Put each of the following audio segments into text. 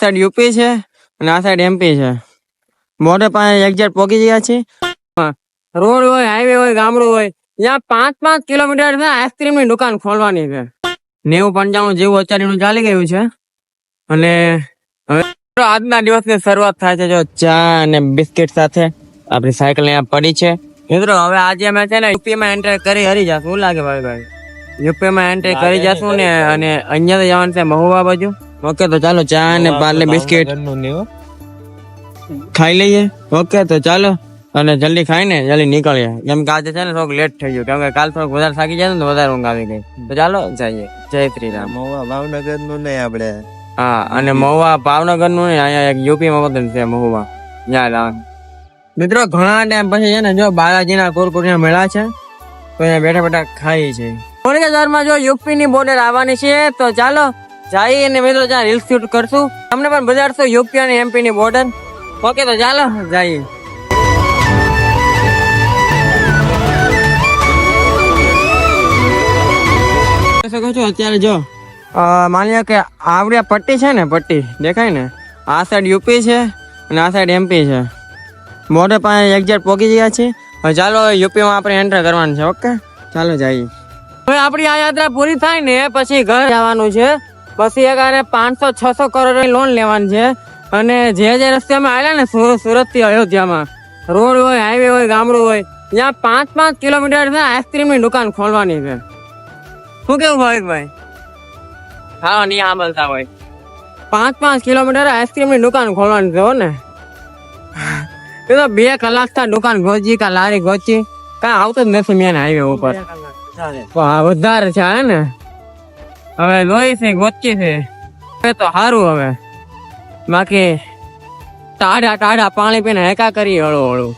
Side UP છે અને આ સાઈડ એમપી છે. બોર્ડર પાસે એક્ઝેક્ટ પહોંચી ગયા છે. રોડ હોય, હાઈવે હોય, ગામડું હોય, ત્યાં 5-5 કિલોમીટર છે આઈસ્ક્રીમ ની દુકાન ખોલવાની છે. 90-95 જેવું અત્યારનું ચાલી ગયું છે. અને હવે આજના દિવસની શરૂઆત થાય છે જો ચા અને બિસ્કિટ સાથે. આપણી સાયકલ અહીંયા પડી છે. મિત્રો હવે આજે અમે છે ને યુપી માં એન્ટર કરી હરી જશું. શું લાગે ભાઈ? યુપી માં એન્ટર કરી જશું ને અને અહીંયા તો જવાનું છે મહુવા બાજુ. ઓકે તો ચાલો ચા અને પાર્લે બિસ્કિટ ખાઈ લઈએ. ઓકે તો ચાલો અને જલ્દી ખાઈને જલ્દી નીકળીએ. કેમ કે આજે છે ને થોડુંક લેટ થઈ ગયું. કેમ કે કાલ થોડુંક વધારે થાકી જાય ને તો વધારે ઊંઘ આવી ગઈ. તો ચાલો જઈએ. જય શ્રી રામ. મહુવા ભાવનગર નું નહીં આપડે. હા અને મહુવા ભાવનગર નું નહીં, અહીંયા એક યુપી માં વતન છે મહુવા. યાર મિત્રો ઘણા ટાઈમ પછી છે ને જો બાલાજીના કુરકુરિયા મેળા છે તો અહીંયા બેઠા બેઠા ખાઈ છે. થોડીક વારમાં જો યુપી ની બોર્ડર આવવાની છે તો ચાલો જઈએ અને મિત્રો ત્યાં રીલ શૂટ કરશું. તમને પણ બજાડશું યુપી અને એમપી ની બોર્ડર. ઓકે તો ચાલો જઈએ. શકો છો અત્યારે જો માની કે આવડ્યા પટ્ટી છે ને, પટ્ટી દેખાય ને, આ સાઈડ યુપી છે અને આ સાઈડ એમપી છે. બોર્ડર પાસે એક્ઝેક્ટ પહોંચી ગયા છે. હવે ચાલો યુપી માં આપણે એન્ટર કરવાનું છે. ઓકે ચાલો જઈએ. હવે આપણી આ યાત્રા પૂરી થાય ને પછી ઘર જવાનું છે. પછી એક 500-600 કરોડ લોન લેવાની છે. અને જે રસ્તે અમે આવ્યા ને સુરત થી અયોધ્યામાં, રોડ હોય, હાઈવે હોય, ગામડું હોય, ત્યાં 5-5 કિલોમીટર છે આઈસ્ક્રીમ ની દુકાન ખોલવાની છે. શું કેવું ભાઈ? હા નહીં સાંભળતા હોય. 5-5 કિલોમીટર આઈસ્ક્રીમ ની દુકાન ખોલવાની છે ને. એ તો 2 કલાક થી દુકાન ગોચી કા લારી ગોચી કઈ આવતો જ નથી મેન હાઈવે ઉપર. વધારે છે હે ને. હવે લોહી છે, ગોચી છે એ તો સારું. હવે બાકી ટાઢા પાણી પીને હેકા કરી હળું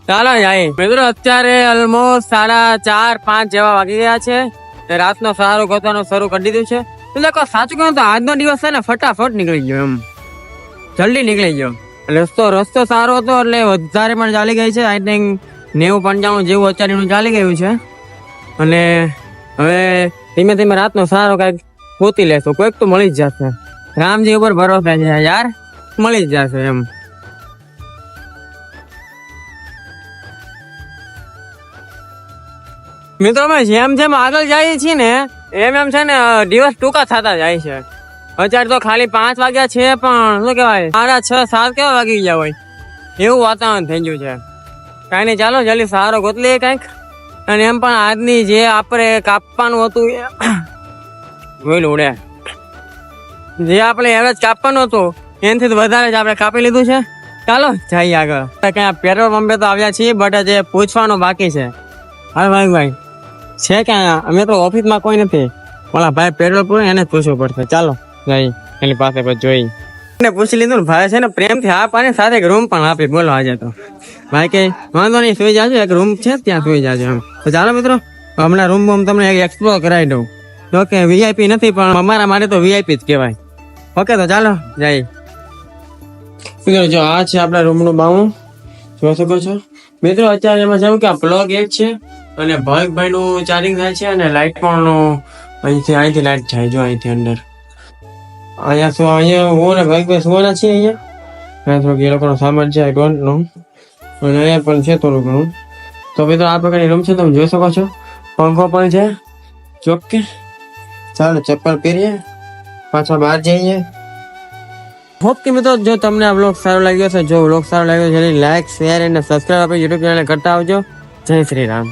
ચાલો જાય. મિત્રો અત્યારે ઓલમોસ્ટ 4:30-5 જેવા વાગી ગયા છે. રાતનો સારું ગોતવાનું શરૂ કરી દીધું છે. એટલે સાચું કહું તો આજનો દિવસ છે ને ફટાફટ નીકળી ગયો. એમ જલ્દી નીકળી ગયો. રસ્તો સારો હતો એટલે વધારે પણ ચાલી ગઈ છે. આઈ થિંક 90-95 જેવું અત્યારનું ચાલી ગયું છે. અને હવે ધીમે ધીમે રાતનો સારો કઈક ગોતી લેશું. કોઈક તો મળી જ જશે. રામજી ઉપર ભરોસો છે યાર, મળી જ જશે એમ. મિત્રો અમે જેમ જેમ આગળ જઈએ છીએ ને એમ છે ને દિવસ ટૂંકા થતા જાય છે. અત્યારે તો ખાલી 5 વાગ્યા છે પણ શું કેવાય 6:30-7 કેવા વાગી ગયા હોય એવું વાતાવરણ થઈ ગયું છે. કઈ નહીં ચાલો જલ્દી સારો ગોતલીએ કઈક. અને એમ પણ આજની જે આપણે કાપવાનું હતું ઉડે, જે આપણે એવરેજ કાપવાનું હતું એનાથી વધારે જ આપણે કાપી લીધું છે. ચાલો જઈએ આગળ. કઈ પેટ્રોલ પંપે તો આવ્યા છીએ બટ જે પૂછવાનું બાકી છે. હા ભાઈ છે ક્યાં? અમે તો ઓફિસમાં કોઈ નથી. ઓલા ભાઈ પેટ્રોલ પૂરે એને પૂછવું પડશે. ચાલો જઈ એની પાસે પછી જોઈ. પૂછી લીધું ને ભાઈ છે ને પ્રેમથી હા પાને સાથે એક રૂમ પણ આપી. બોલો આજે તો ભાઈ કે વાંધો નહીં સુઈ જાજો, એક રૂમ છે ત્યાં સુઈ જાજો એમ. તો ચાલો મિત્રો હમણાં રૂમ તમને એક્સપ્લોર કરાવી દઉં. જો કે વીઆઈપી નથી પણ અમારા માટે તો વીઆઈપી જ કહેવાય. ઓકે તો ચાલો જઈએ. જો આ છે આપણા રૂમ નું બાવું, જોઈ શકો છો મિત્રો. અત્યારે એમાં જેવું કે આ પ્લગ એક છે અને ભાઈ નું ચાર્જિંગ થાય છે અને લાઈટ પણ અહીંથી લાઈટ જાય. જો અહીંથી અંદર અહીંયા હું ને ભાઈ સુવાના છીએ. અહીંયા થોડુંક એ લોકોનો સામાન છે, આઈ ડોન્ટ નો. અને અહીંયા પણ છે થોડું ઘણું. તો મિત્રો આ પ્રકારની રૂમ છે, તમે જોઈ શકો છો. પંખો પણ છે. ચોકે ચાલો ચપ્પલ પહેરીએ પાછા બહાર જઈએ. હોપ કે મિત્રો જો તમને આ બ્લોગ સારો લાગ્યો છે, જો બ્લોગ સારો લાગ્યો છે લાઈક, શેર અને સબસ્ક્રાઇબ આપણી યુટ્યુબ ચેનલ કરતા આવજો. જય શ્રી રામ.